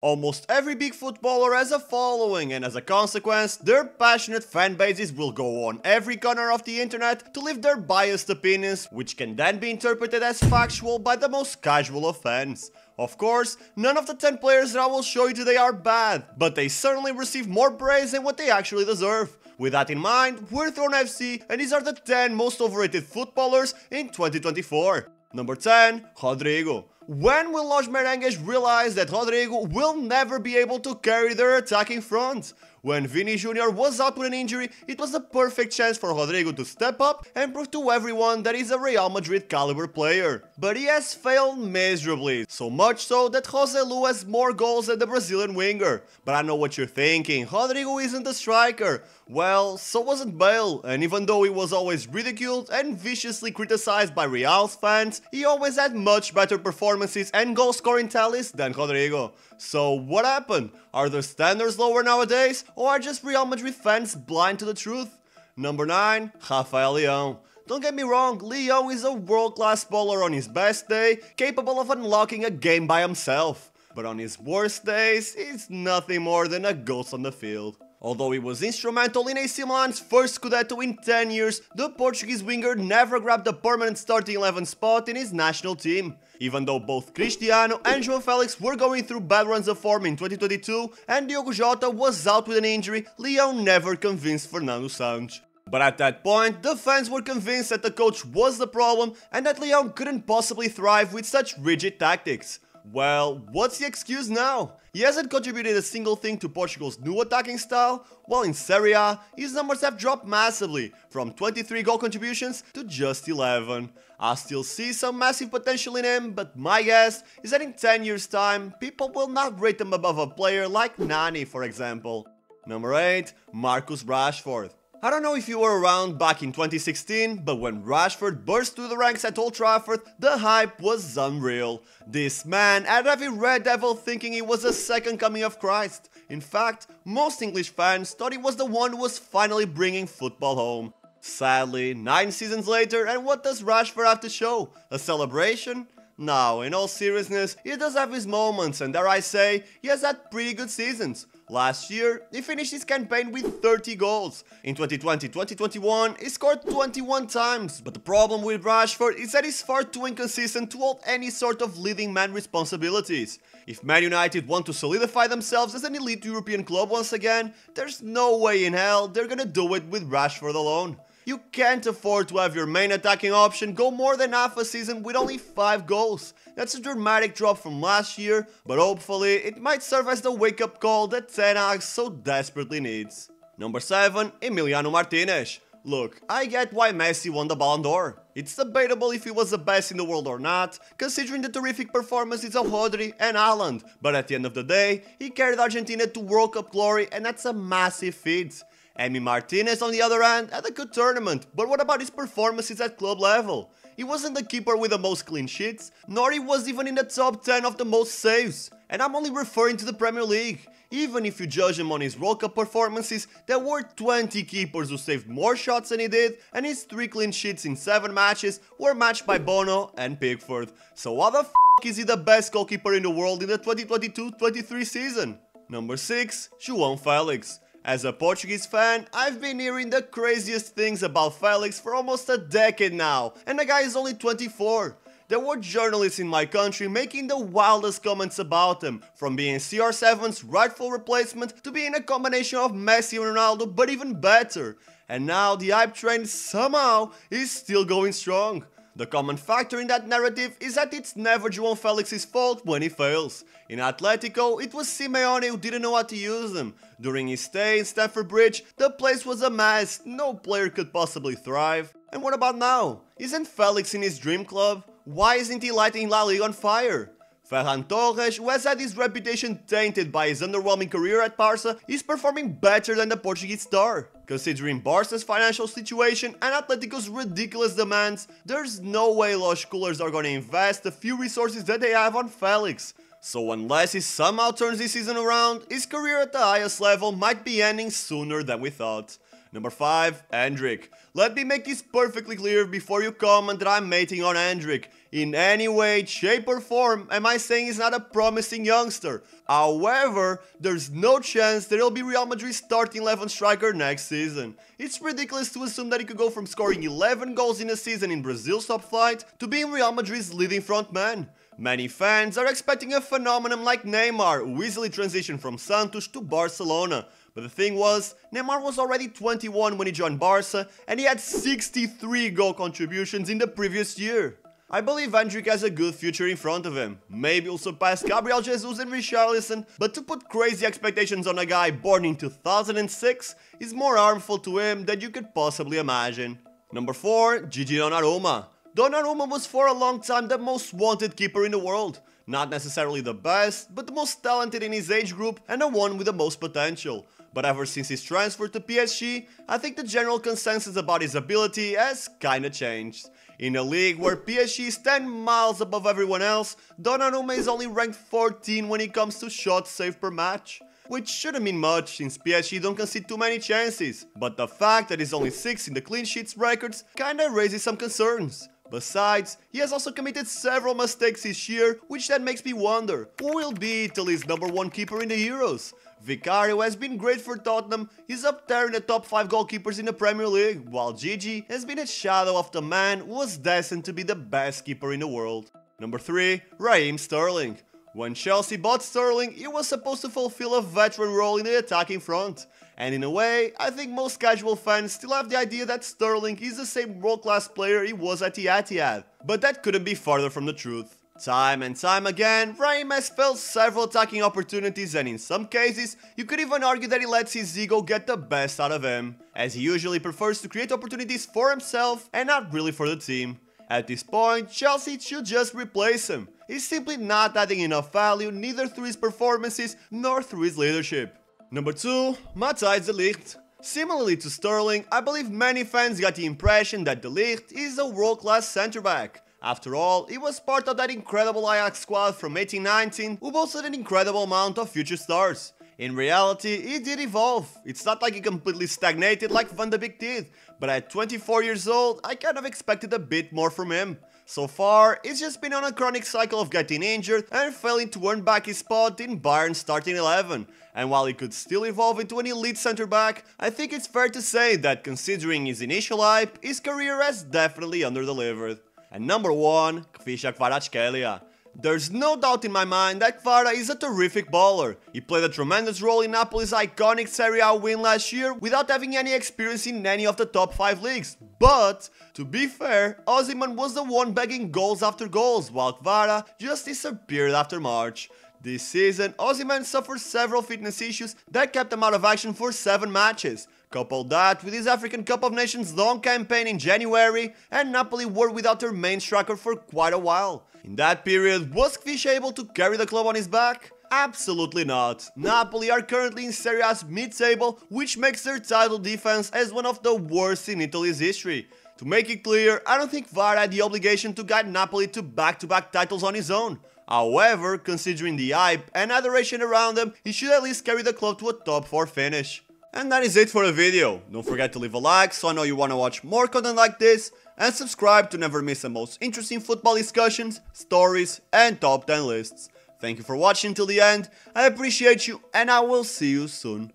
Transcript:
Almost every big footballer has a following, and as a consequence, their passionate fan bases will go on every corner of the internet to leave their biased opinions, which can then be interpreted as factual by the most casual of fans. Of course, none of the 10 players that I will show you today are bad, but they certainly receive more praise than what they actually deserve. With that in mind, we're Throne FC, and these are the 10 most overrated footballers in 2024. Number 10, Rodrigo. When will Los Merengues realize that Rodrigo will never be able to carry their attacking front? When Vini Jr. was out with an injury, it was the perfect chance for Rodrigo to step up and prove to everyone that he's a Real Madrid caliber player. But he has failed miserably, so much so that José Lu has more goals than the Brazilian winger. But I know what you're thinking, Rodrigo isn't a striker. Well, so wasn't Bale, and even though he was always ridiculed and viciously criticized by Real's fans, he always had much better performances and goal scoring tallies than Rodrigo. So what happened? Are the standards lower nowadays, or are just Real Madrid fans blind to the truth? Number 9, Rafael Leão. Don't get me wrong, Leão is a world-class bowler on his best day, capable of unlocking a game by himself. But on his worst days, he's nothing more than a ghost on the field. Although he was instrumental in AC Milan's first Scudetto in 10 years, the Portuguese winger never grabbed a permanent starting 11 spot in his national team. Even though both Cristiano and João Felix were going through bad runs of form in 2022 and Diogo Jota was out with an injury, Leão never convinced Fernando Santos. But at that point, the fans were convinced that the coach was the problem and that Leão couldn't possibly thrive with such rigid tactics. Well, what's the excuse now? He hasn't contributed a single thing to Portugal's new attacking style, while in Serie A, his numbers have dropped massively, from 23 goal contributions to just 11. I still see some massive potential in him, but my guess is that in 10 years time, people will not rate him above a player like Nani, for example. Number 8, Marcus Rashford. I don't know if you were around back in 2016, but when Rashford burst through the ranks at Old Trafford, the hype was unreal. This man had every Red Devil thinking he was the second coming of Christ. In fact, most English fans thought he was the one who was finally bringing football home. Sadly, 9 seasons later, and what does Rashford have to show? A celebration? No, in all seriousness, he does have his moments, and dare I say, he has had pretty good seasons. Last year, he finished his campaign with 30 goals. In 2020-2021, he scored 21 times. But the problem with Rashford is that he's far too inconsistent to hold any sort of leading man responsibilities. If Man United want to solidify themselves as an elite European club once again, there's no way in hell they're gonna do it with Rashford alone. You can't afford to have your main attacking option go more than half a season with only 5 goals. That's a dramatic drop from last year, but hopefully it might serve as the wake-up call that Ten Hag so desperately needs. Number 7, Emiliano Martinez. Look, I get why Messi won the Ballon d'Or. It's debatable if he was the best in the world or not, considering the terrific performances of Rodri and Haaland, but at the end of the day, he carried Argentina to World Cup glory, and that's a massive feat. Emi Martinez, on the other hand, had a good tournament, but what about his performances at club level? He wasn't the keeper with the most clean sheets, nor he was even in the top 10 of the most saves. And I'm only referring to the Premier League. Even if you judge him on his World Cup performances, there were 20 keepers who saved more shots than he did, and his 3 clean sheets in 7 matches were matched by Bono and Pickford. So why the f*** is he the best goalkeeper in the world in the 2022-23 season? Number 6, João Felix. As a Portuguese fan, I've been hearing the craziest things about Felix for almost a decade now, and the guy is only 24. There were journalists in my country making the wildest comments about him, from being CR7's rightful replacement to being a combination of Messi and Ronaldo, but even better. And now the hype train somehow is still going strong. The common factor in that narrative is that it's never João Felix's fault when he fails. In Atletico, it was Simeone who didn't know how to use him. During his stay in Stamford Bridge, the place was a mess, no player could possibly thrive. And what about now? Isn't Felix in his dream club? Why isn't he lighting La Liga on fire? Ferran Torres, who has had his reputation tainted by his underwhelming career at Barca, is performing better than the Portuguese star. Considering Barca's financial situation and Atletico's ridiculous demands, there's no way Los Coolers are gonna invest the few resources that they have on Felix. So unless he somehow turns this season around, his career at the highest level might be ending sooner than we thought. Number 5, Hendrik. Let me make this perfectly clear before you comment that I'm mating on Hendrik. In any way, shape or form am I saying he's not a promising youngster. However, there's no chance that he'll be Real Madrid's starting 11 striker next season. It's ridiculous to assume that he could go from scoring 11 goals in a season in Brazil's top flight to being Real Madrid's leading front man. Many fans are expecting a phenomenon like Neymar, who easily transitioned from Santos to Barcelona. But the thing was, Neymar was already 21 when he joined Barca, and he had 63 goal contributions in the previous year. I believe Hendrick has a good future in front of him. Maybe he'll surpass Gabriel Jesus and Richarlison, but to put crazy expectations on a guy born in 2006 is more harmful to him than you could possibly imagine. Number 4. Gigi Donnarumma. Donnarumma was for a long time the most wanted keeper in the world. Not necessarily the best, but the most talented in his age group and the one with the most potential. But ever since his transfer to PSG, I think the general consensus about his ability has kinda changed. In a league where PSG is 10 miles above everyone else, Donnarumma is only ranked 14 when it comes to shots saved per match. Which shouldn't mean much since PSG don't concede too many chances, but the fact that he's only 6th in the clean sheets records kinda raises some concerns. Besides, he has also committed several mistakes this year, which then makes me wonder, who will be Italy's #1 keeper in the Euros? Vicario has been great for Tottenham, he's up there in the top 5 goalkeepers in the Premier League, while Gigi has been a shadow of the man who was destined to be the best keeper in the world. Number 3. Raheem Sterling. When Chelsea bought Sterling, he was supposed to fulfill a veteran role in the attacking front. And in a way, I think most casual fans still have the idea that Sterling is the same world-class player he was at the Etihad. But that couldn't be farther from the truth. Time and time again, Raheem has failed several attacking opportunities, and in some cases, you could even argue that he lets his ego get the best out of him, as he usually prefers to create opportunities for himself and not really for the team. At this point, Chelsea should just replace him. He's simply not adding enough value neither through his performances nor through his leadership. Number 2. Matthijs de Ligt. Similarly to Sterling, I believe many fans got the impression that de Ligt is a world-class centre-back. After all, he was part of that incredible Ajax squad from 1819 who boasted an incredible amount of future stars. In reality, he did evolve. It's not like he completely stagnated like Van de Beek did, but at 24 years old, I kind of expected a bit more from him. So far, he's just been on a chronic cycle of getting injured and failing to earn back his spot in Bayern's starting 11. And while he could still evolve into an elite centre-back, I think it's fair to say that considering his initial hype, his career has definitely under-delivered. And number 1, Kvisha Kvaratskhelia. There's no doubt in my mind that Kvara is a terrific baller. He played a tremendous role in Napoli's iconic Serie A win last year without having any experience in any of the top 5 leagues. But, to be fair, Osimhen was the one bagging goals after goals, while Kvara just disappeared after March. This season, Osimhen suffered several fitness issues that kept him out of action for 7 matches. Couple that with his African Cup of Nations long campaign in January, and Napoli were without their main striker for quite a while. In that period, was Kvisha able to carry the club on his back? Absolutely not. Napoli are currently in Serie A's mid-table, which makes their title defense as one of the worst in Italy's history. To make it clear, I don't think VAR had the obligation to guide Napoli to back-to-back titles on his own. However, considering the hype and adoration around him, he should at least carry the club to a top 4 finish. And that is it for the video. Don't forget to leave a like so I know you want to watch more content like this, and subscribe to never miss the most interesting football discussions, stories and top 10 lists. Thank you for watching till the end, I appreciate you and I will see you soon.